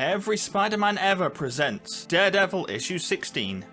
Every Spider-Man Ever presents Daredevil issue 16.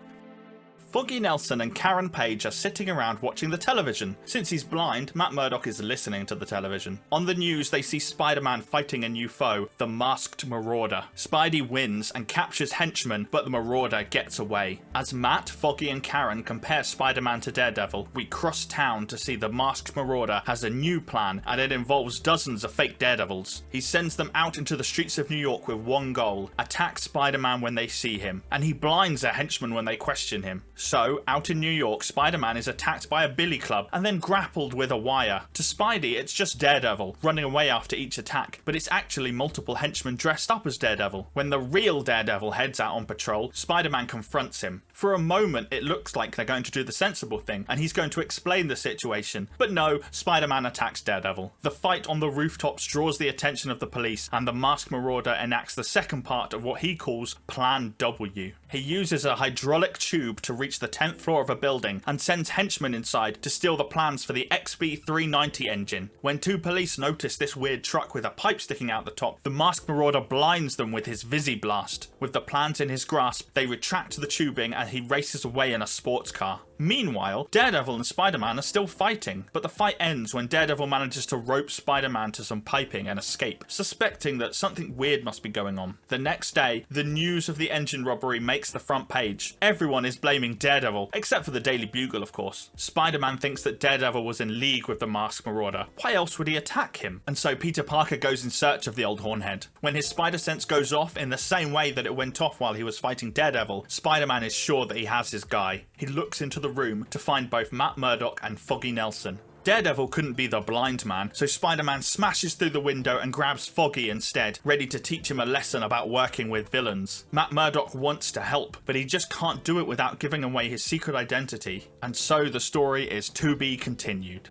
Foggy Nelson and Karen Page are sitting around watching the television. Since he's blind, Matt Murdock is listening to the television. On the news, they see Spider-Man fighting a new foe, the Masked Marauder. Spidey wins and captures henchmen, but the Marauder gets away. As Matt, Foggy and Karen compare Spider-Man to Daredevil, we cross town to see the Masked Marauder has a new plan, and it involves dozens of fake Daredevils. He sends them out into the streets of New York with one goal: attack Spider-Man when they see him, and he blinds a henchman when they question him. So, out in New York, Spider-Man is attacked by a billy club and then grappled with a wire. To Spidey, it's just Daredevil, running away after each attack, but it's actually multiple henchmen dressed up as Daredevil. When the real Daredevil heads out on patrol, Spider-Man confronts him. For a moment, it looks like they're going to do the sensible thing, and he's going to explain the situation. But no, Spider-Man attacks Daredevil. The fight on the rooftops draws the attention of the police, and the Masked Marauder enacts the second part of what he calls Plan W. He uses a hydraulic tube to reach the 10th floor of a building and sends henchmen inside to steal the plans for the XB390 engine. When two police notice this weird truck with a pipe sticking out the top, the Masked Marauder blinds them with his Visi Blast. With the plans in his grasp, they retract the tubing and he races away in a sports car. Meanwhile, Daredevil and Spider-Man are still fighting, but the fight ends when Daredevil manages to rope Spider-Man to some piping and escape, suspecting that something weird must be going on. The next day, the news of the engine robbery makes the front page. Everyone is blaming Daredevil, except for the Daily Bugle, of course. Spider-Man thinks that Daredevil was in league with the Masked Marauder. Why else would he attack him? And so Peter Parker goes in search of the old hornhead. When his spider sense goes off in the same way that it went off while he was fighting Daredevil, Spider-Man is sure that he has his guy. He looks into the room to find both Matt Murdock and Foggy Nelson. Daredevil couldn't be the blind man, so Spider-Man smashes through the window and grabs Foggy instead, ready to teach him a lesson about working with villains. Matt Murdock wants to help, but he just can't do it without giving away his secret identity, and so the story is to be continued.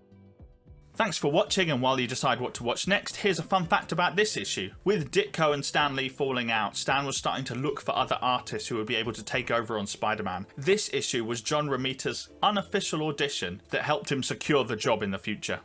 Thanks for watching, and while you decide what to watch next, here's a fun fact about this issue. With Ditko and Stan Lee falling out, Stan was starting to look for other artists who would be able to take over on Spider-Man. This issue was John Romita's unofficial audition that helped him secure the job in the future.